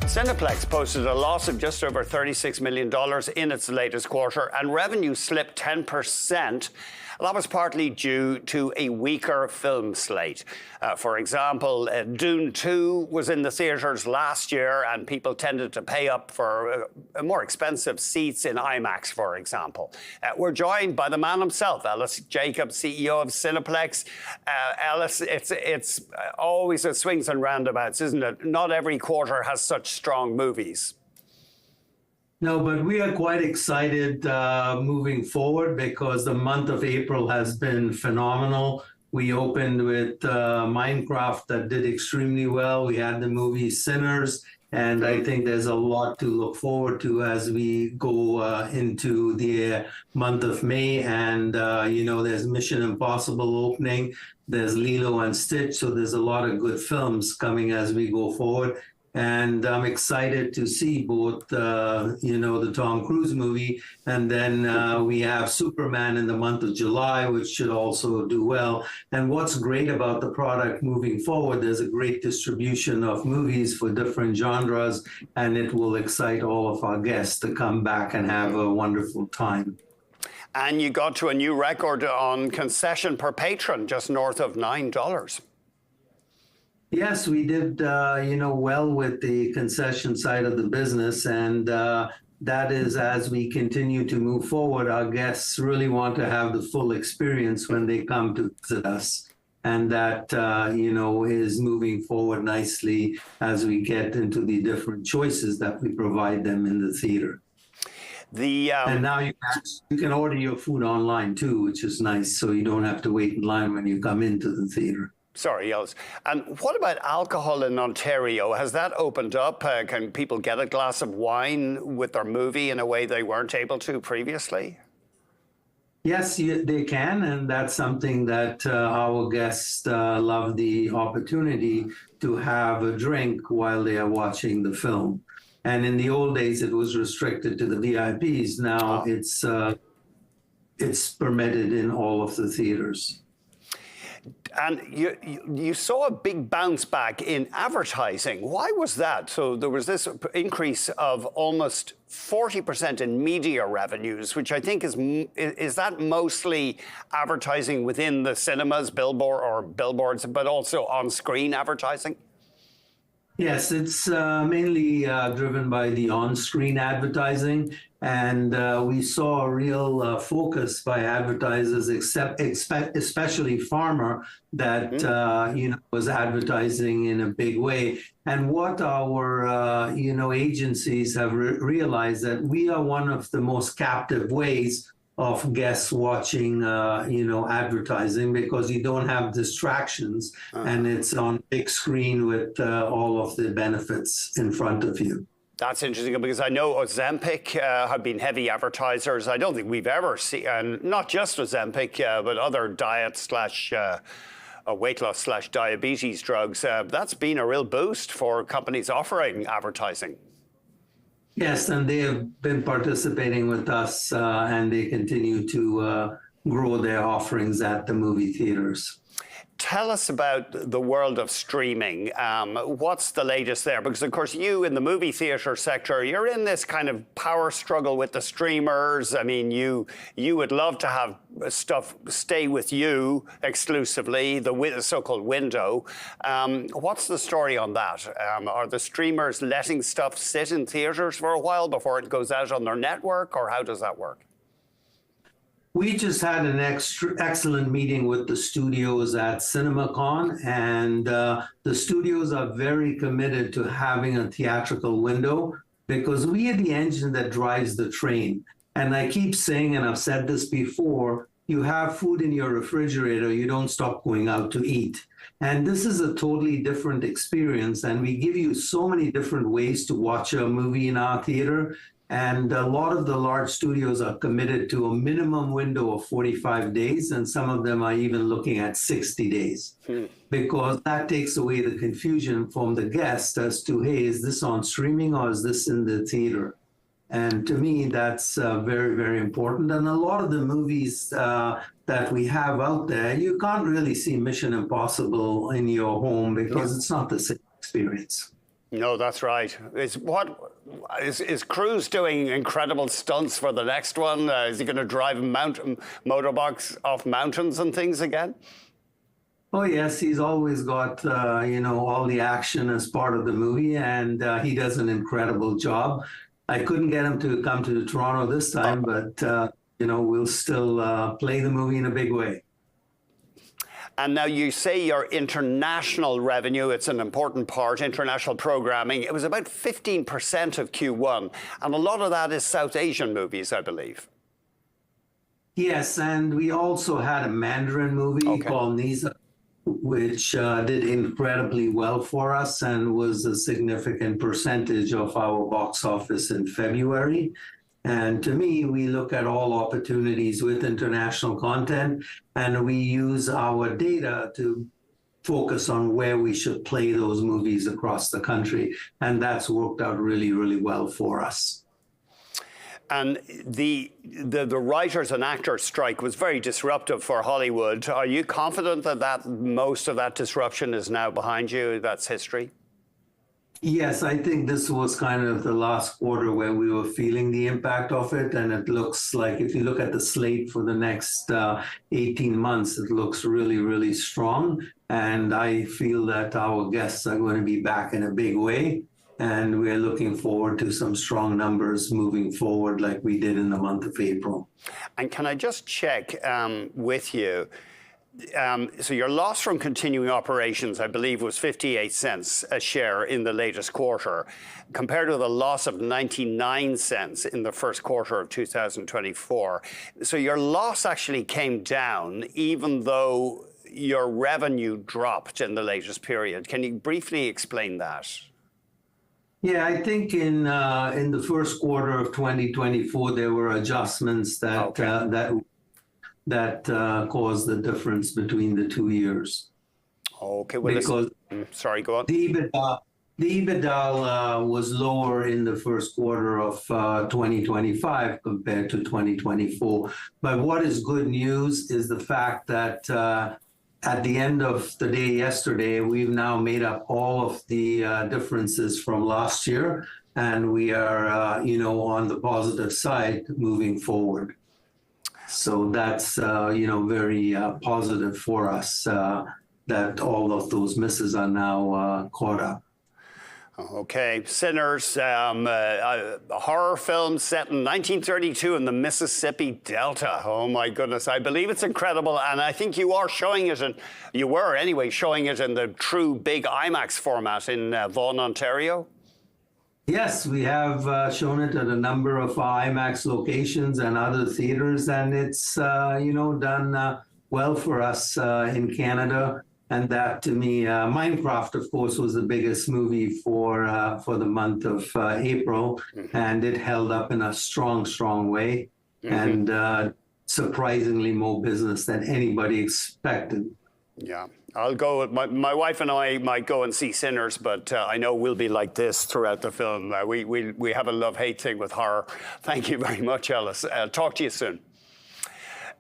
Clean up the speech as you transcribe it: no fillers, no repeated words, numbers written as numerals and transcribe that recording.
Cineplex posted a loss of just over $36 million in its latest quarter, and revenue slipped 10%. That was partly due to a weaker film slate. For example, Dune 2 was in the theatres last year, and people tended to pay up for more expensive seats in IMAX, for example. We're joined by the man himself, Ellis Jacob, CEO of Cineplex. Ellis, it's always a swings and roundabouts, isn't it? Not every quarter has such strong movies. No, but we are quite excited moving forward because the month of April has been phenomenal. We opened with Minecraft that did extremely well. We had the movie Sinners, and I think there's a lot to look forward to as we go into the month of May. And, there's Mission Impossible opening. There's Lilo and Stitch. So there's a lot of good films coming as we go forward. And I'm excited to see both, the Tom Cruise movie, and then we have Superman in the month of July, which should also do well. And what's great about the product moving forward, there's a great distribution of movies for different genres, and it will excite all of our guests to come back and have a wonderful time. And you got to a new record on concession per patron, just north of $9. Yes, we did, well with the concession side of the business. And that is, as we continue to move forward, our guests really want to have the full experience when they come to visit us. And that, is moving forward nicely as we get into the different choices that we provide them in the theater. And now you can order your food online, too, which is nice. So you don't have to wait in line when you come into the theater. Sorry, Ellis. And what about alcohol in Ontario? Has that opened up? Can people get a glass of wine with their movie in a way they weren't able to previously? Yes, they can. And that's something that our guests love, the opportunity to have a drink while they are watching the film. And in the old days, it was restricted to the VIPs. Now it's permitted in all of the theaters. And you saw a big bounce back in advertising. Why was that? So there was this increase of almost 40% in media revenues, which I think is that mostly advertising within the cinemas, billboards, but also on-screen advertising? Yes, it's mainly driven by the on-screen advertising, and we saw a real focus by advertisers, especially pharma, that was advertising in a big way. And what our agencies have realized that we are one of the most captive ways of guests watching, advertising, because you don't have distractions and it's on big screen with all of the benefits in front of you. That's interesting because I know Ozempic have been heavy advertisers. I don't think we've ever seen, and not just Ozempic, but other diet / weight loss / diabetes drugs. That's been a real boost for companies offering advertising. Yes, and they have been participating with us, and they continue to grow their offerings at the movie theaters. Tell us about the world of streaming. What's the latest there? Because, of course, you in the movie theater sector, you're in this kind of power struggle with the streamers. I mean, you would love to have stuff stay with you exclusively, the so-called window. What's the story on that? Are the streamers letting stuff sit in theaters for a while before it goes out on their network, or how does that work? We just had an excellent meeting with the studios at CinemaCon, and the studios are very committed to having a theatrical window because we are the engine that drives the train. And I keep saying, and I've said this before, you have food in your refrigerator, you don't stop going out to eat. And this is a totally different experience, and we give you so many different ways to watch a movie in our theater. And a lot of the large studios are committed to a minimum window of 45 days, and some of them are even looking at 60 days, because that takes away the confusion from the guest as to, hey, is this on streaming or is this in the theater? And to me, that's very, very important. And a lot of the movies that we have out there, you can't really see Mission Impossible in your home because it's not the same experience. No, that's right. Is Cruise doing incredible stunts for the next one? Is he going to drive motorbikes off mountains and things again? Oh yes, he's always got all the action as part of the movie, and he does an incredible job. I couldn't get him to come to Toronto this time, but we'll still play the movie in a big way. And now you say your international revenue, it's an important part, international programming. It was about 15% of Q1, and a lot of that is South Asian movies, I believe. Yes, and we also had a Mandarin movie called Nisa, which did incredibly well for us and was a significant percentage of our box office in February. And to me, we look at all opportunities with international content, and we use our data to focus on where we should play those movies across the country. And that's worked out really, really well for us. And the writers and actors strike was very disruptive for Hollywood. Are you confident that most of that disruption is now behind you? That's history? Yes, I think this was kind of the last quarter where we were feeling the impact of it. And it looks like if you look at the slate for the next 18 months, it looks really, really strong. And I feel that our guests are going to be back in a big way. And we're looking forward to some strong numbers moving forward like we did in the month of April. And can I just check with you? So your loss from continuing operations, I believe, was 58 cents a share in the latest quarter, compared to the loss of 99 cents in the first quarter of 2024. So your loss actually came down, even though your revenue dropped in the latest period. Can you briefly explain that? Yeah, I think in the first quarter of 2024, there were adjustments that caused the difference between the 2 years. Okay, well, because sorry, go on. The EBITDA was lower in the first quarter of 2025 compared to 2024. But what is good news is the fact that at the end of the day yesterday, we've now made up all of the differences from last year, and we are, on the positive side moving forward. So that's, very positive for us that all of those misses are now caught up. Okay, Sinners, a horror film set in 1932 in the Mississippi Delta. Oh my goodness, I believe it's incredible, and I think you are showing it, showing it in the true big IMAX format in Vaughan, Ontario. Yes, we have shown it at a number of IMAX locations and other theaters, and it's, done well for us in Canada. And that, to me, Minecraft, of course, was the biggest movie for the month of April, and it held up in a strong, strong way, and surprisingly more business than anybody expected. Yeah, I'll go. My wife and I might go and see Sinners, but I know we'll be like this throughout the film. We have a love-hate thing with horror. Thank you very much, Ellis. Talk to you soon.